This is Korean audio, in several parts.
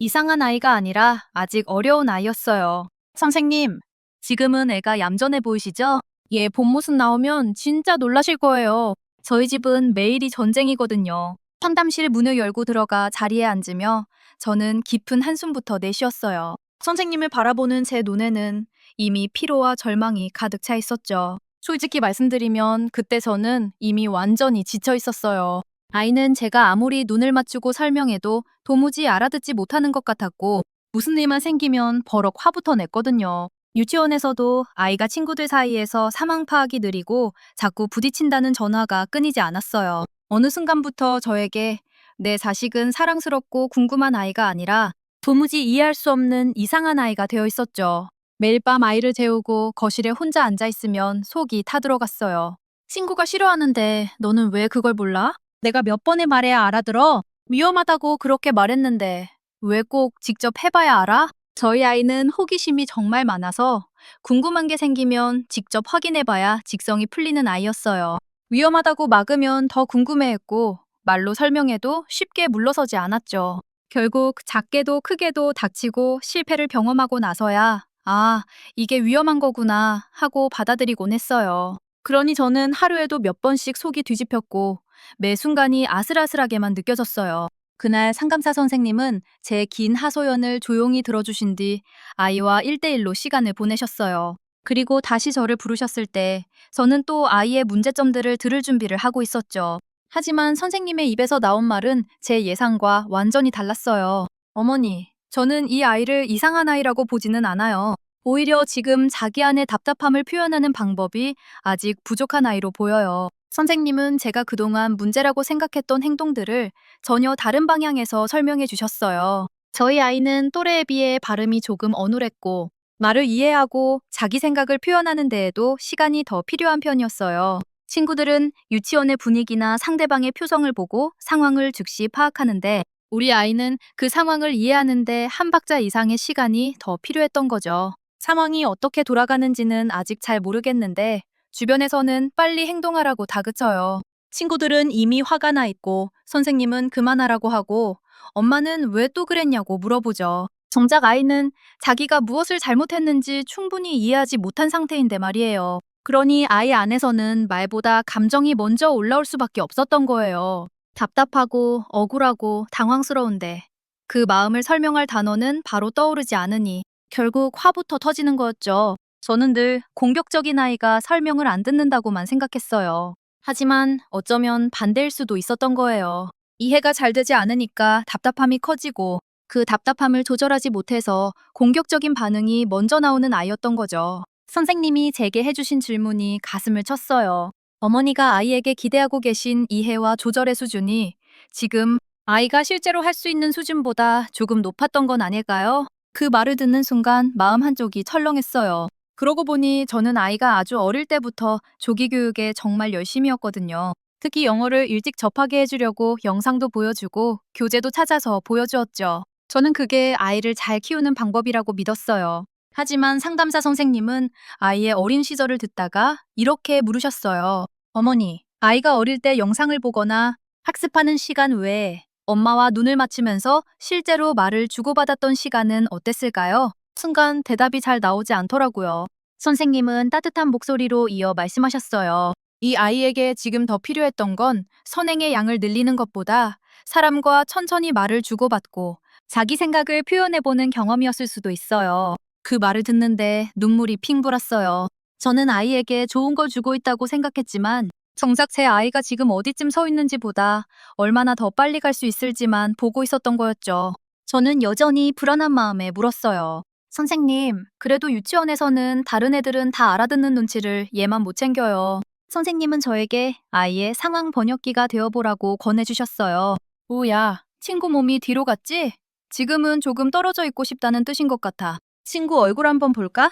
이상한 아이가 아니라 아직 어려운 아이였어요. 선생님, 지금은 애가 얌전해 보이시죠? 얘 본 모습 나오면 진짜 놀라실 거예요. 저희 집은 매일이 전쟁이거든요. 상담실 문을 열고 들어가 자리에 앉으며 저는 깊은 한숨부터 내쉬었어요. 선생님을 바라보는 제 눈에는 이미 피로와 절망이 가득 차 있었죠. 솔직히 말씀드리면 그때 저는 이미 완전히 지쳐 있었어요. 아이는 제가 아무리 눈을 맞추고 설명해도 도무지 알아듣지 못하는 것 같았고 무슨 일만 생기면 버럭 화부터 냈거든요. 유치원에서도 아이가 친구들 사이에서 상황 파악이 느리고 자꾸 부딪힌다는 전화가 끊이지 않았어요. 어느 순간부터 저에게 내 자식은 사랑스럽고 궁금한 아이가 아니라 도무지 이해할 수 없는 이상한 아이가 되어 있었죠. 매일 밤 아이를 재우고 거실에 혼자 앉아 있으면 속이 타들어갔어요. 친구가 싫어하는데 너는 왜 그걸 몰라? 내가 몇 번을 말해야 알아들어? 위험하다고 그렇게 말했는데 왜 꼭 직접 해봐야 알아? 저희 아이는 호기심이 정말 많아서 궁금한 게 생기면 직접 확인해봐야 직성이 풀리는 아이였어요. 위험하다고 막으면 더 궁금해했고 말로 설명해도 쉽게 물러서지 않았죠. 결국 작게도 크게도 닥치고 실패를 경험하고 나서야 아, 이게 위험한 거구나 하고 받아들이곤 했어요. 그러니 저는 하루에도 몇 번씩 속이 뒤집혔고 매 순간이 아슬아슬하게만 느껴졌어요. 그날 상담사 선생님은 제 긴 하소연을 조용히 들어주신 뒤 아이와 1대1로 시간을 보내셨어요. 그리고 다시 저를 부르셨을 때 저는 또 아이의 문제점들을 들을 준비를 하고 있었죠. 하지만 선생님의 입에서 나온 말은 제 예상과 완전히 달랐어요. 어머니, 저는 이 아이를 이상한 아이라고 보지는 않아요. 오히려 지금 자기 안의 답답함을 표현하는 방법이 아직 부족한 아이로 보여요. 선생님은 제가 그동안 문제라고 생각했던 행동들을 전혀 다른 방향에서 설명해 주셨어요. 저희 아이는 또래에 비해 발음이 조금 어눌했고, 말을 이해하고 자기 생각을 표현하는 데에도 시간이 더 필요한 편이었어요. 친구들은 유치원의 분위기나 상대방의 표정을 보고 상황을 즉시 파악하는데, 우리 아이는 그 상황을 이해하는데 한 박자 이상의 시간이 더 필요했던 거죠. 상황이 어떻게 돌아가는지는 아직 잘 모르겠는데, 주변에서는 빨리 행동하라고 다그쳐요. 친구들은 이미 화가 나 있고 선생님은 그만하라고 하고 엄마는 왜 또 그랬냐고 물어보죠. 정작 아이는 자기가 무엇을 잘못했는지 충분히 이해하지 못한 상태인데 말이에요. 그러니 아이 안에서는 말보다 감정이 먼저 올라올 수밖에 없었던 거예요. 답답하고 억울하고 당황스러운데 그 마음을 설명할 단어는 바로 떠오르지 않으니 결국 화부터 터지는 거였죠. 저는 늘 공격적인 아이가 설명을 안 듣는다고만 생각했어요. 하지만 어쩌면 반대일 수도 있었던 거예요. 이해가 잘 되지 않으니까 답답함이 커지고 그 답답함을 조절하지 못해서 공격적인 반응이 먼저 나오는 아이였던 거죠. 선생님이 제게 해주신 질문이 가슴을 쳤어요. 어머니가 아이에게 기대하고 계신 이해와 조절의 수준이 지금 아이가 실제로 할 수 있는 수준보다 조금 높았던 건 아닐까요? 그 말을 듣는 순간 마음 한쪽이 철렁했어요. 그러고 보니 저는 아이가 아주 어릴 때부터 조기 교육에 정말 열심이었거든요. 특히 영어를 일찍 접하게 해주려고 영상도 보여주고 교재도 찾아서 보여주었죠. 저는 그게 아이를 잘 키우는 방법이라고 믿었어요. 하지만 상담사 선생님은 아이의 어린 시절을 듣다가 이렇게 물으셨어요. 어머니, 아이가 어릴 때 영상을 보거나 학습하는 시간 외에 엄마와 눈을 맞추면서 실제로 말을 주고받았던 시간은 어땠을까요? 순간 대답이 잘 나오지 않더라고요. 선생님은 따뜻한 목소리로 이어 말씀하셨어요. 이 아이에게 지금 더 필요했던 건 선행의 양을 늘리는 것보다 사람과 천천히 말을 주고받고 자기 생각을 표현해보는 경험이었을 수도 있어요. 그 말을 듣는데 눈물이 핑 불었어요. 저는 아이에게 좋은 걸 주고 있다고 생각했지만 정작 제 아이가 지금 어디쯤 서 있는지 보다 얼마나 더 빨리 갈 수 있을지만 보고 있었던 거였죠. 저는 여전히 불안한 마음에 물었어요. 선생님, 그래도 유치원에서는 다른 애들은 다 알아듣는 눈치를 얘만 못 챙겨요. 선생님은 저에게 아이의 상황 번역기가 되어보라고 권해주셨어요. 오야, 친구 몸이 뒤로 갔지? 지금은 조금 떨어져 있고 싶다는 뜻인 것 같아. 친구 얼굴 한번 볼까?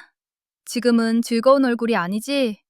지금은 즐거운 얼굴이 아니지?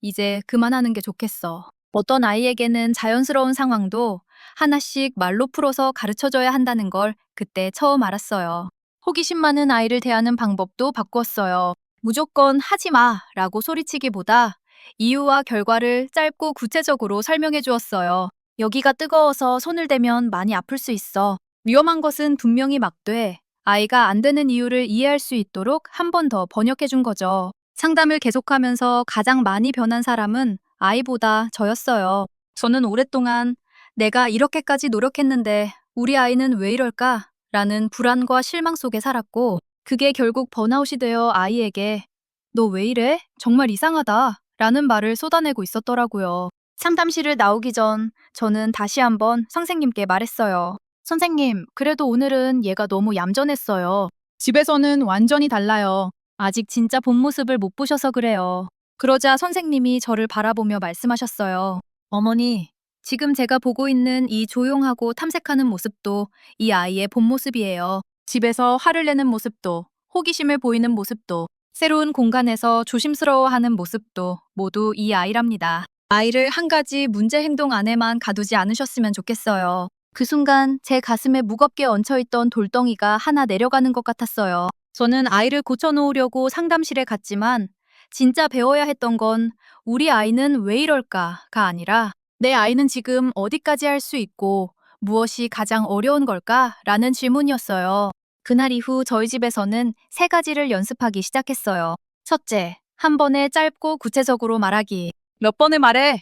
이제 그만하는 게 좋겠어. 어떤 아이에게는 자연스러운 상황도 하나씩 말로 풀어서 가르쳐줘야 한다는 걸 그때 처음 알았어요. 호기심 많은 아이를 대하는 방법도 바꾸었어요. 무조건 하지 마 라고 소리치기보다 이유와 결과를 짧고 구체적으로 설명해 주었어요. 여기가 뜨거워서 손을 대면 많이 아플 수 있어. 위험한 것은 분명히 막되 아이가 안 되는 이유를 이해할 수 있도록 한 번 더 번역해 준 거죠. 상담을 계속하면서 가장 많이 변한 사람은 아이보다 저였어요. 저는 오랫동안 내가 이렇게까지 노력했는데 우리 아이는 왜 이럴까? 라는 불안과 실망 속에 살았고, 그게 결국 번아웃이 되어 아이에게 너 왜 이래? 정말 이상하다. 라는 말을 쏟아내고 있었더라고요. 상담실을 나오기 전 저는 다시 한번 선생님께 말했어요. 선생님, 그래도 오늘은 얘가 너무 얌전했어요. 집에서는 완전히 달라요. 아직 진짜 본 모습을 못 보셔서 그래요. 그러자 선생님이 저를 바라보며 말씀하셨어요. 어머니, 지금 제가 보고 있는 이 조용하고 탐색하는 모습도 이 아이의 본 모습이에요. 집에서 화를 내는 모습도, 호기심을 보이는 모습도, 새로운 공간에서 조심스러워하는 모습도 모두 이 아이랍니다. 아이를 한 가지 문제 행동 안에만 가두지 않으셨으면 좋겠어요. 그 순간 제 가슴에 무겁게 얹혀있던 돌덩이가 하나 내려가는 것 같았어요. 저는 아이를 고쳐놓으려고 상담실에 갔지만 진짜 배워야 했던 건 우리 아이는 왜 이럴까가 아니라 내 아이는 지금 어디까지 할 수 있고 무엇이 가장 어려운 걸까? 라는 질문이었어요. 그날 이후 저희 집에서는 세 가지를 연습하기 시작했어요. 첫째, 한 번에 짧고 구체적으로 말하기. 몇 번을 말해?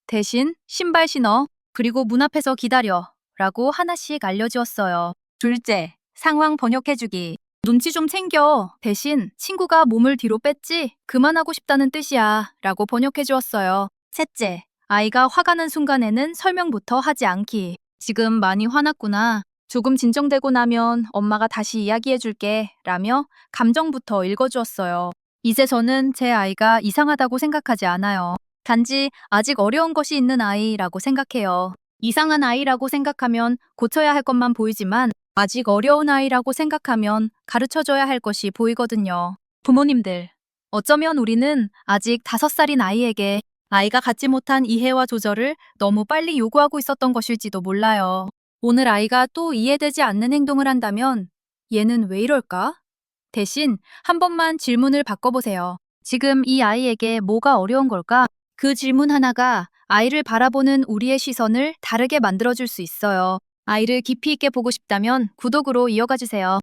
대신 신발 신어. 그리고 문 앞에서 기다려. 라고 하나씩 알려주었어요. 둘째, 상황 번역해주기. 눈치 좀 챙겨. 대신 친구가 몸을 뒤로 뺐지? 그만하고 싶다는 뜻이야. 라고 번역해주었어요. 셋째, 아이가 화가 난 순간에는 설명부터 하지 않기. 지금 많이 화났구나. 조금 진정되고 나면 엄마가 다시 이야기해줄게. 라며 감정부터 읽어주었어요. 이제 저는 제 아이가 이상하다고 생각하지 않아요. 단지 아직 어려운 것이 있는 아이라고 생각해요. 이상한 아이라고 생각하면 고쳐야 할 것만 보이지만 아직 어려운 아이라고 생각하면 가르쳐줘야 할 것이 보이거든요. 부모님들, 어쩌면 우리는 아직 5살인 아이에게 아이가 갖지 못한 이해와 조절을 너무 빨리 요구하고 있었던 것일지도 몰라요. 오늘 아이가 또 이해되지 않는 행동을 한다면 얘는 왜 이럴까? 대신 한 번만 질문을 바꿔보세요. 지금 이 아이에게 뭐가 어려운 걸까? 그 질문 하나가 아이를 바라보는 우리의 시선을 다르게 만들어줄 수 있어요. 아이를 깊이 있게 보고 싶다면 구독으로 이어가 주세요.